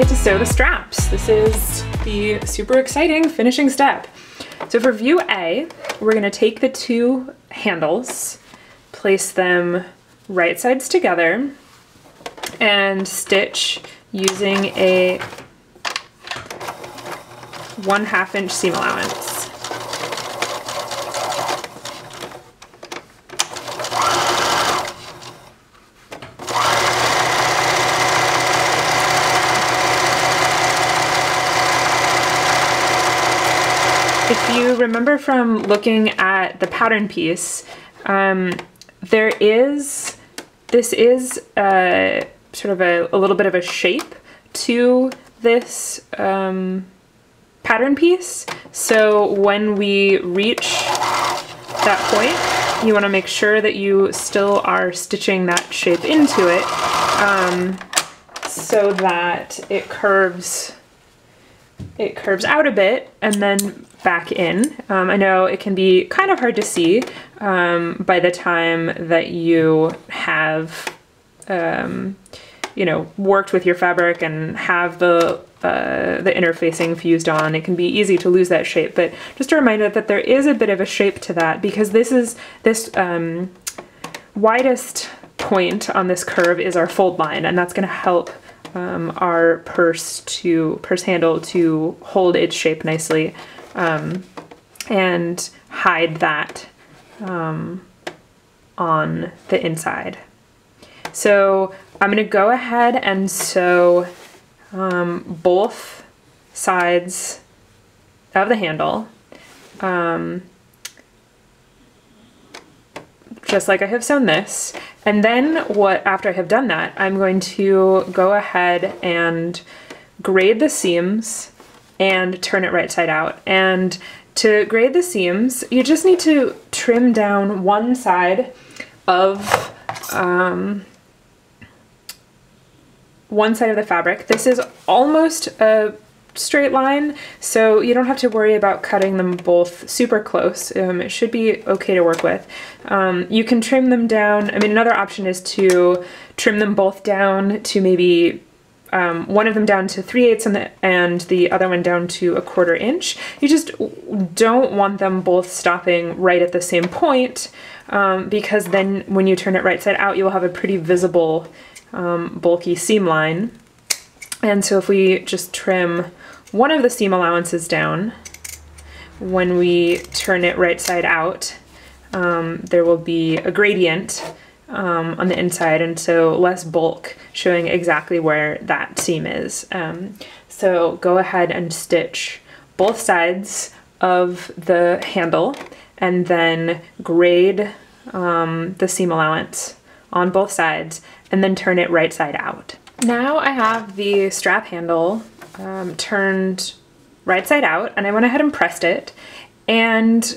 get to sew the straps. This is the super exciting finishing step. So for view A, we're gonna take the two handles, place them right sides together, and stitch using a 1/2 inch seam allowance. If you remember from looking at the pattern piece, this is sort of a little bit of a shape to this pattern piece. So when we reach that point, you want to make sure that you still are stitching that shape into it so that it curves out a bit and then back in. I know it can be kind of hard to see by the time that you have you know, worked with your fabric and have the interfacing fused on. It can be easy to lose that shape, but just a reminder that there is a bit of a shape to that because this widest point on this curve is our fold line, and that's going to help our purse handle to hold its shape nicely and hide that on the inside. So I'm going to go ahead and sew both sides of the handle just like I have sewn this. And then after I have done that, I'm going to go ahead and grade the seams and turn it right side out. And to grade the seams, you just need to trim down one side of the fabric. This is almost a straight line, so you don't have to worry about cutting them both super close. It should be okay to work with. You can trim them down. I mean, another option is to trim them both down to maybe one of them down to 3/8 and the other one down to 1/4 inch. You just don't want them both stopping right at the same point because then when you turn it right side out, you'll have a pretty visible bulky seam line. And so if we just trim one of the seam allowances down, when we turn it right side out, there will be a gradient on the inside, and so less bulk showing exactly where that seam is. So go ahead and stitch both sides of the handle and then grade the seam allowance on both sides and then turn it right side out. Now I have the strap handle turned right side out, and I went ahead and pressed it. And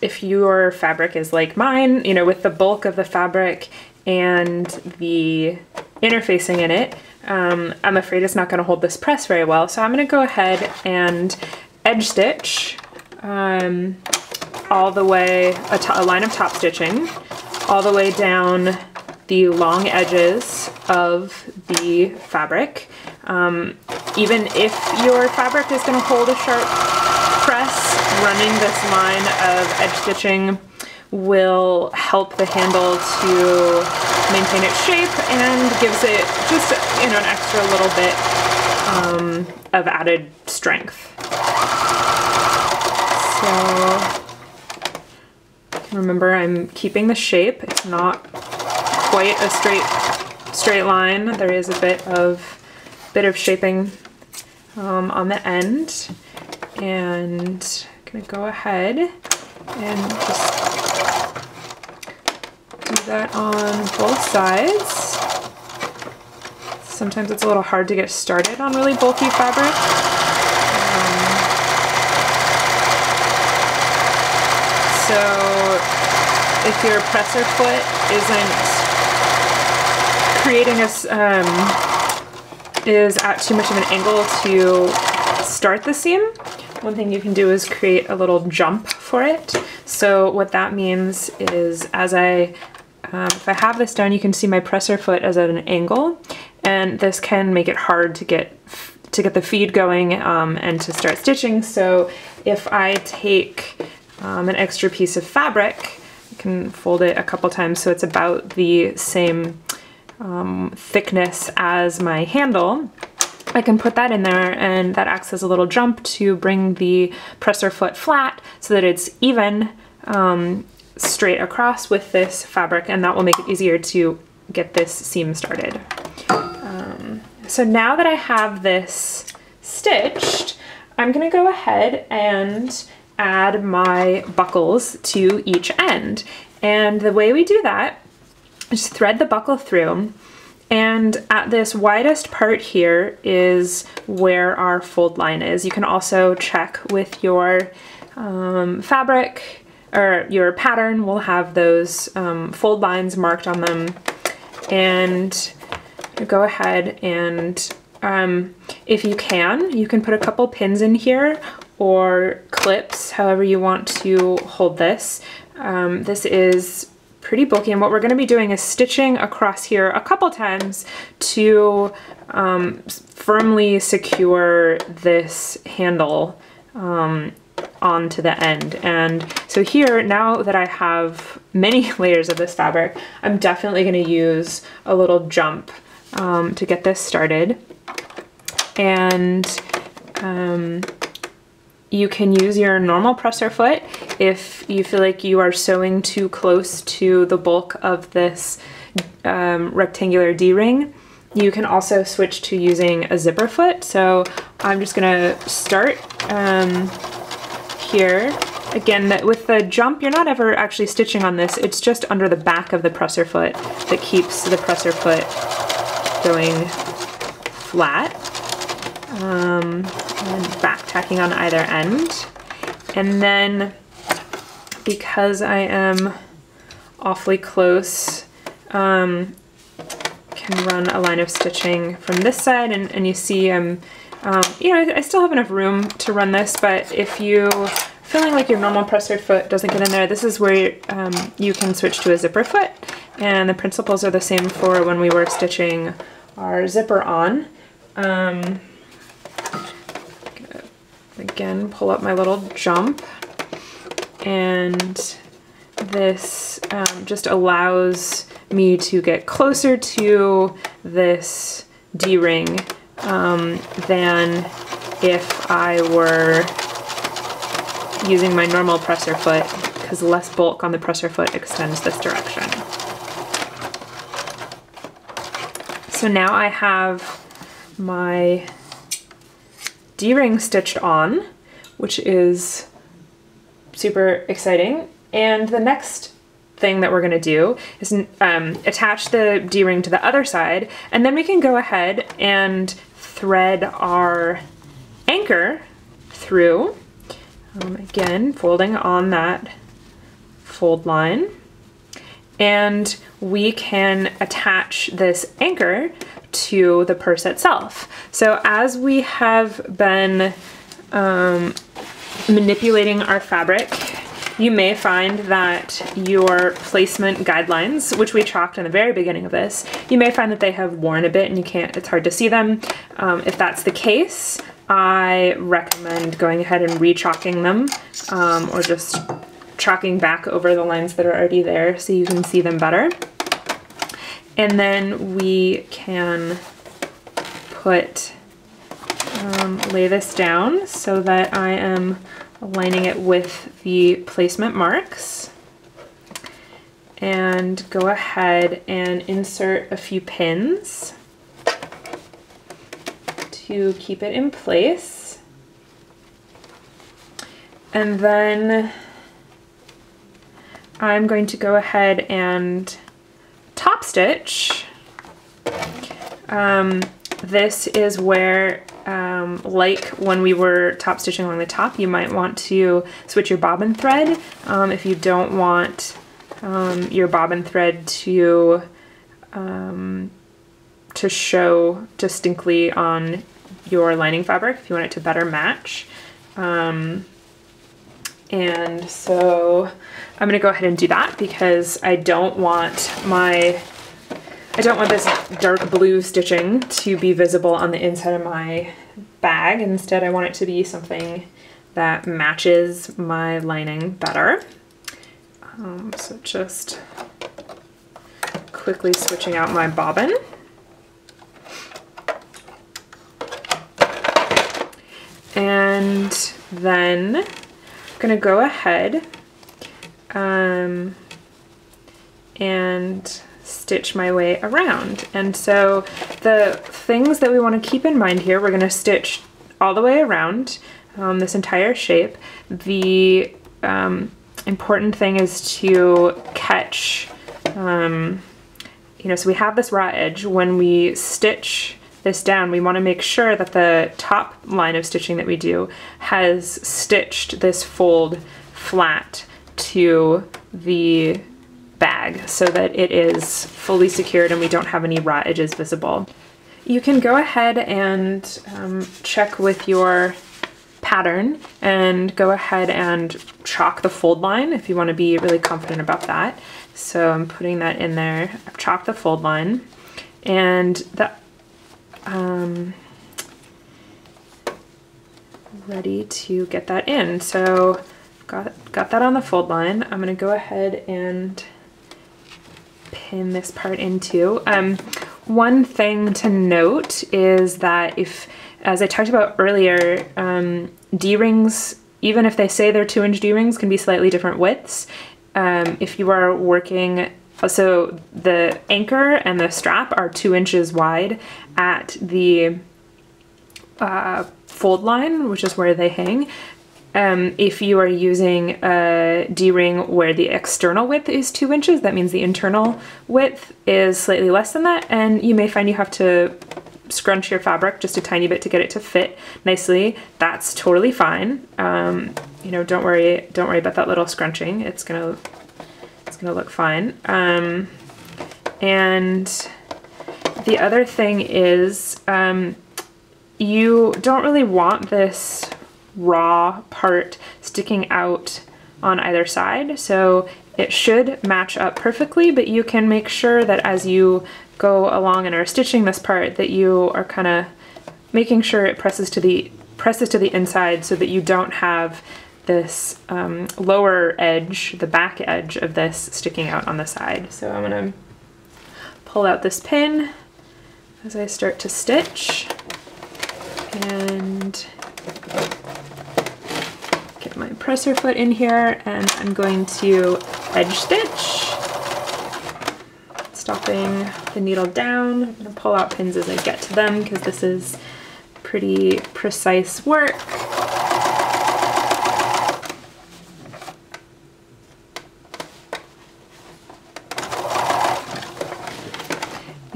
if your fabric is like mine, you know, with the bulk of the fabric and the interfacing in it, I'm afraid it's not going to hold this press very well. So I'm going to go ahead and edge stitch all the way, a line of top stitching all the way down the long edges of the fabric. Even if your fabric is going to hold a sharp press, running this line of edge stitching will help the handle to maintain its shape and gives it just, you know, an extra little bit of added strength. So remember, I'm keeping the shape. It's not quite a straight line. There is a bit of shaping on the end, and I'm gonna go ahead and just do that on both sides. Sometimes it's a little hard to get started on really bulky fabric. So if your presser foot isn't creating is at too much of an angle to start the seam, one thing you can do is create a little jump for it. So what that means is, as if I have this down, you can see my presser foot is at an angle, and this can make it hard to get the feed going and to start stitching. So if I take an extra piece of fabric, I can fold it a couple times so it's about the same thickness as my handle. I can put that in there, and that acts as a little jump to bring the presser foot flat so that it's even straight across with this fabric, and that will make it easier to get this seam started. So now that I have this stitched, I'm gonna go ahead and add my buckles to each end. And the way we do that is thread the buckle through, and at this widest part here is where our fold line is. You can also check with your fabric, or your pattern will have those fold lines marked on them. And go ahead and if you can put a couple pins in here or clips, however you want to hold this. This is pretty bulky, and what we're going to be doing is stitching across here a couple times to firmly secure this handle onto the end. And so here, now that I have many layers of this fabric, I'm definitely going to use a little jump to get this started. And you can use your normal presser foot if you feel like you are sewing too close to the bulk of this rectangular D-ring. You can also switch to using a zipper foot. So I'm just gonna start here. Again, with the jump, you're not ever actually stitching on this. It's just under the back of the presser foot that keeps the presser foot going flat. And back tacking on either end. And then, because I am awfully close, can run a line of stitching from this side, and you see you know, I still have enough room to run this, but if you feeling like your normal presser foot doesn't get in there, this is where you can switch to a zipper foot, and the principles are the same for when we were stitching our zipper on. Again, pull up my little jump, and this just allows me to get closer to this D-ring than if I were using my normal presser foot, because less bulk on the presser foot extends this direction. So now I have my D-ring stitched on, which is super exciting. And the next thing that we're gonna do is attach the D-ring to the other side, and then we can go ahead and thread our anchor through, again, folding on that fold line. And we can attach this anchor to the purse itself. So as we have been manipulating our fabric, you may find that your placement guidelines, which we chalked in the very beginning of this, you may find that they have worn a bit and it's hard to see them. If that's the case, I recommend going ahead and re-chalking them, or just chalking back over the lines that are already there so you can see them better. And then we can lay this down so that I am aligning it with the placement marks, and go ahead and insert a few pins to keep it in place. And then I'm going to go ahead and top stitch. This is where, like when we were top stitching along the top, you might want to switch your bobbin thread if you don't want your bobbin thread to show distinctly on your lining fabric, if you want it to better match. And so I'm gonna go ahead and do that because I don't want my I don't want this dark blue stitching to be visible on the inside of my bag. Instead, I want it to be something that matches my lining better. So just quickly switching out my bobbin. And then I'm gonna go ahead and stitch my way around. And so the things that we want to keep in mind here, we're gonna stitch all the way around this entire shape. The important thing is to catch, you know, so we have this raw edge. When we stitch this down, we want to make sure that the top line of stitching that we do has stitched this fold flat to the bag so that it is fully secured and we don't have any raw edges visible. You can go ahead and check with your pattern and go ahead and chalk the fold line if you want to be really confident about that. So I'm putting that in there. I've chalked the fold line, and that ready to get that in. So got that on the fold line. I'm gonna go ahead and pin this part into. One thing to note is that if, as I talked about earlier, D-rings, even if they say they're 2-inch D-rings, can be slightly different widths. If you are working, so the anchor and the strap are 2 inches wide at the fold line, which is where they hang. If you are using a D-ring where the external width is 2 inches, that means the internal width is slightly less than that, and you may find you have to scrunch your fabric just a tiny bit to get it to fit nicely. That's totally fine. You know, don't worry about that little scrunching. It's gonna look fine. And the other thing is, you don't really want this raw part sticking out on either side, so it should match up perfectly, but you can make sure that as you go along and are stitching this part that you are kind of making sure it presses to the inside so that you don't have this lower edge, the back edge of this sticking out on the side. So I'm gonna pull out this pin as I start to stitch and get my presser foot in here, and I'm going to edge stitch, stopping the needle down. I'm gonna pull out pins as I get to them because this is pretty precise work.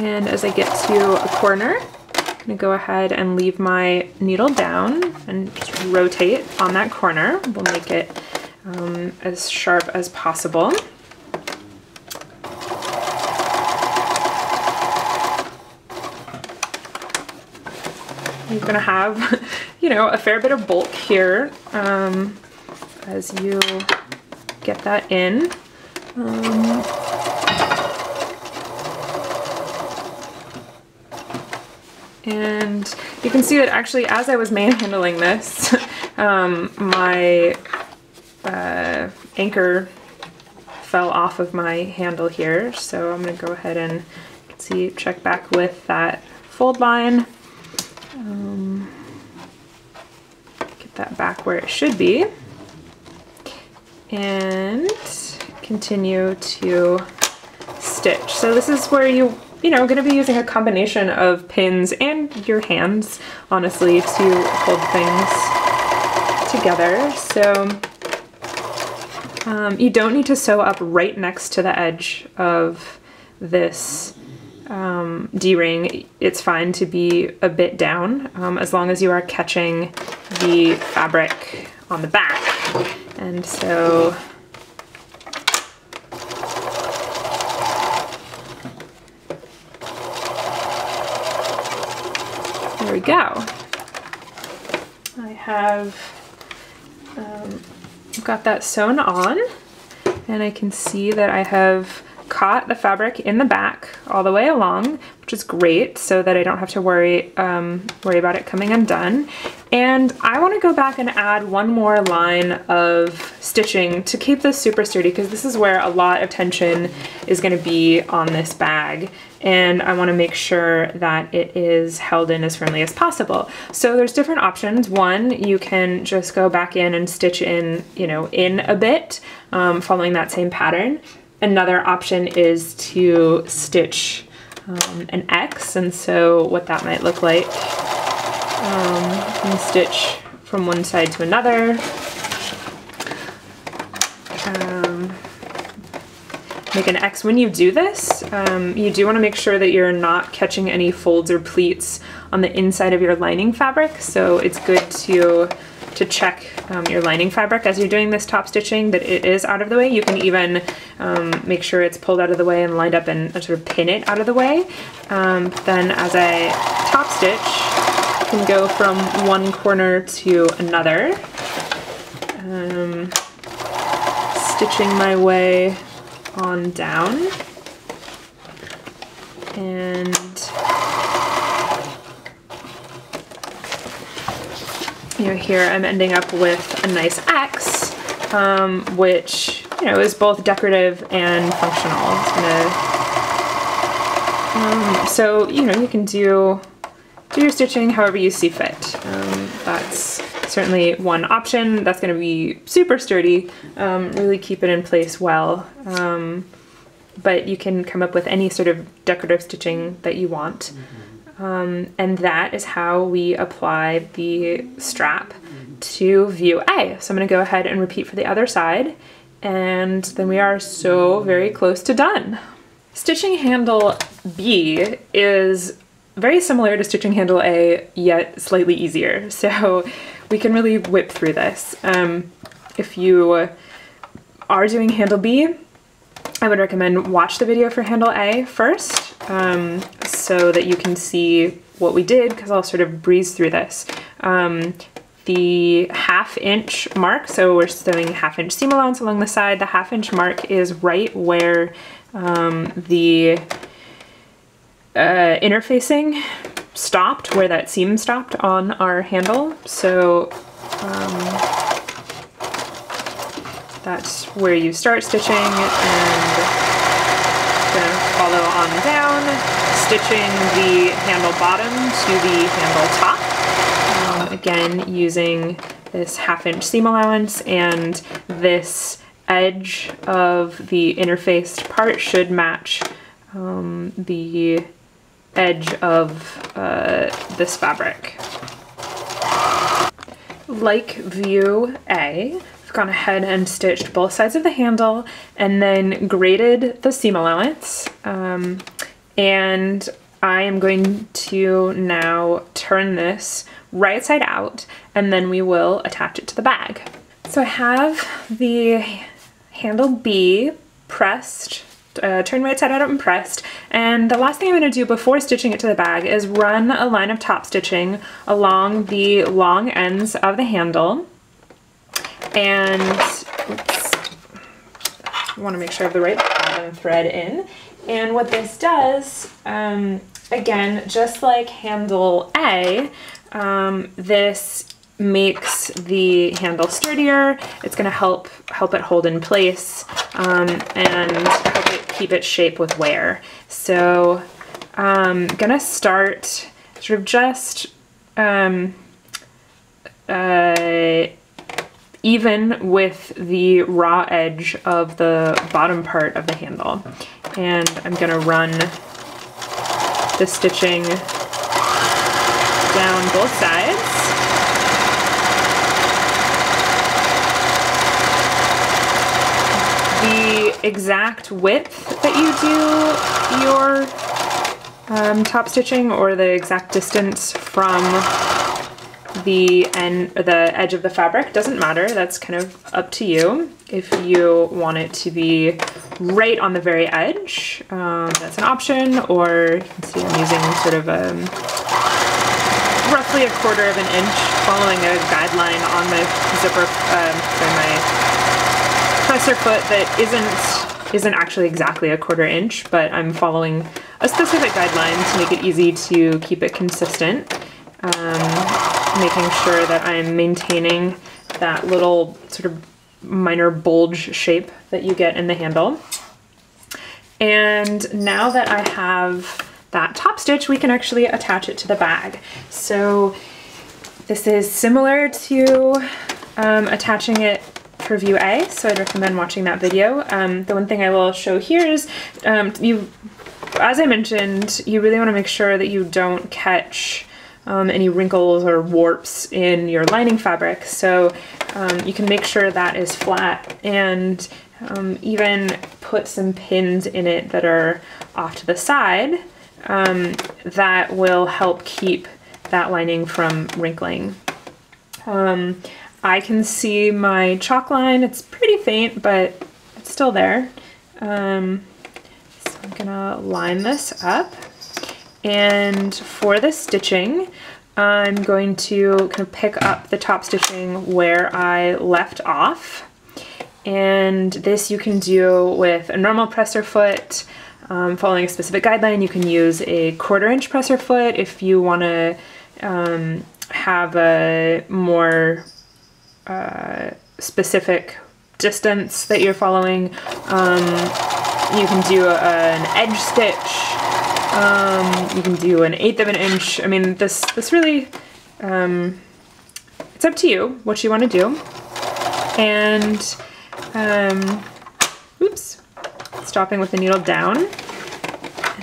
And as I get to a corner, I'm gonna go ahead and leave my needle down and just rotate on that corner. We'll make it as sharp as possible. You're gonna have, you know, a fair bit of bulk here as you get that in. And you can see that actually as I was manhandling this, my anchor fell off of my handle here. So I'm gonna go ahead and check back with that fold line. Get that back where it should be. And continue to stitch. So this is where you know, going to be using a combination of pins and your hands, honestly, to hold things together. So you don't need to sew up right next to the edge of this D-ring. It's fine to be a bit down as long as you are catching the fabric on the back. And so there we go. I have got that sewn on, and I can see that I have caught the fabric in the back all the way along, which is great so that I don't have to worry about it coming undone. And I want to go back and add one more line of stitching to keep this super sturdy, because this is where a lot of tension is going to be on this bag. And I want to make sure that it is held in as firmly as possible. So there's different options. One, you can just go back in and stitch in, you know, in a bit, following that same pattern. Another option is to stitch an X, and so what that might look like, you can stitch from one side to another. Make an X. When you do this, you do want to make sure that you're not catching any folds or pleats on the inside of your lining fabric, so it's good to check your lining fabric as you're doing this top stitching, that it is out of the way. You can even make sure it's pulled out of the way and lined up and sort of pin it out of the way. Then as I top stitch, I can go from one corner to another, stitching my way on down, and you know, here I'm ending up with a nice X, which, you know, is both decorative and functional. It's gonna, so, you know, you can do your stitching however you see fit. That's certainly one option. That's going to be super sturdy, really keep it in place well. But you can come up with any sort of decorative stitching that you want. And that is how we apply the strap to view A. So I'm going to go ahead and repeat for the other side, and then we are so very close to done. Stitching handle B is very similar to stitching handle A, yet slightly easier. So we can really whip through this. If you are doing handle B, I would recommend watch the video for handle A first, so that you can see what we did, because I'll sort of breeze through this. The 1/2 inch mark, so we're sewing 1/2 inch seam allowance along the side. The 1/2 inch mark is right where the interfacing stopped, where that seam stopped on our handle. So that's where you start stitching, and gonna follow on down, stitching the handle bottom to the handle top. Again, using this 1/2 inch seam allowance, and this edge of the interfaced part should match the edge of this fabric. Like view A, I've gone ahead and stitched both sides of the handle and then graded the seam allowance. And I am going to now turn this right side out, and then we will attach it to the bag. So I have the handle B pressed, turned right side out and pressed, and the last thing I'm going to do before stitching it to the bag is run a line of top stitching along the long ends of the handle. And oops, I want to make sure I have the right bottom thread in. And what this does, again, just like handle A, this makes the handle sturdier. It's going to help it hold in place, and help it keep its shape with wear. So I'm gonna start sort of just even with the raw edge of the bottom part of the handle, and I'm gonna run the stitching down both sides. The exact width that you do your top stitching, or the exact distance from the end, or the edge of the fabric, doesn't matter. That's kind of up to you. If you want it to be right on the very edge, that's an option. Or you can see I'm using sort of roughly 1/4 of an inch, following a guideline on my zipper, my presser foot that isn't isn't actually exactly a 1/4 inch, but I'm following a specific guideline to make it easy to keep it consistent. Making sure that I'm maintaining that little sort of minor bulge shape that you get in the handle. And now that I have that top stitch, we can actually attach it to the bag. So this is similar to attaching it for view A, so I'd recommend watching that video. The one thing I will show here is, as I mentioned, you really want to make sure that you don't catch any wrinkles or warps in your lining fabric. So you can make sure that is flat, and even put some pins in it that are off to the side that will help keep that lining from wrinkling. I can see my chalk line. It's pretty faint, but it's still there. So I'm gonna line this up. And for the stitching, I'm going to kind of pick up the top stitching where I left off. And this you can do with a normal presser foot. Following a specific guideline, you can use a 1/4 inch presser foot. If you want to have a more specific distance that you're following, you can do an edge stitch. You can do an 1/8 of an inch. I mean, this really, it's up to you what you want to do. And, oops, stopping with the needle down.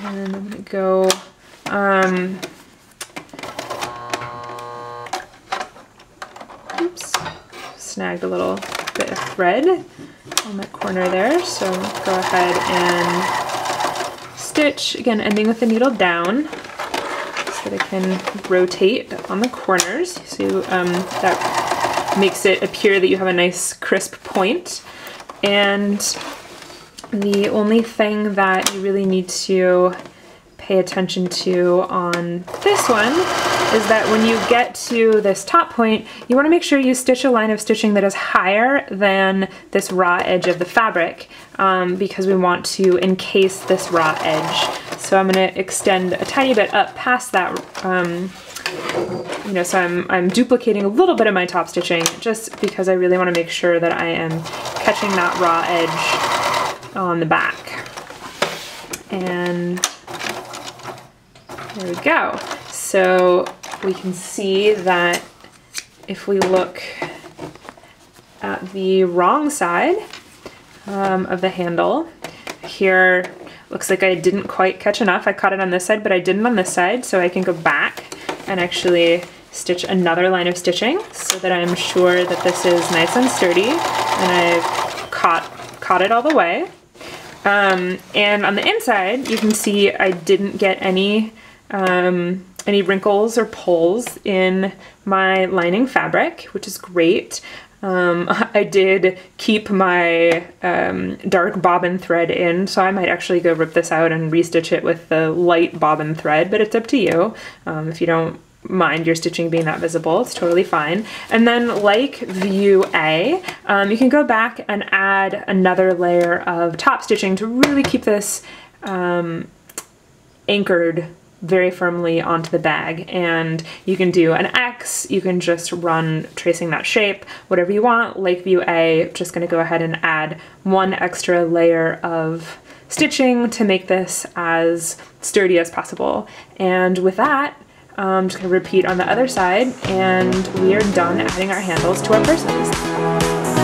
And I'm gonna go, oops, snagged a little bit of thread on that corner there. So go ahead and stitch, again, ending with the needle down so that it can rotate on the corners. So that makes it appear that you have a nice crisp point. And the only thing that you really need to pay attention to on this one is that when you get to this top point, you want to make sure you stitch a line of stitching that is higher than this raw edge of the fabric, because we want to encase this raw edge. So I'm going to extend a tiny bit up past that, you know, so I'm duplicating a little bit of my top stitching just because I really want to make sure that I am catching that raw edge on the back. And there we go. So we can see that if we look at the wrong side of the handle, here looks like I didn't quite catch enough. I caught it on this side, but I didn't on this side, so I can go back and actually stitch another line of stitching so that I'm sure that this is nice and sturdy and I've caught it all the way. And on the inside, you can see I didn't get any wrinkles or pulls in my lining fabric, which is great. I did keep my dark bobbin thread in, so I might actually go rip this out and restitch it with the light bobbin thread, but it's up to you. If you don't mind your stitching being that visible, it's totally fine. And then, like view A, you can go back and add another layer of top stitching to really keep this anchored very firmly onto the bag. And you can do an X, you can just run tracing that shape, whatever you want. Like view A, just gonna go ahead and add one extra layer of stitching to make this as sturdy as possible. And with that, I'm just gonna repeat on the other side, and we are done adding our handles to our purses.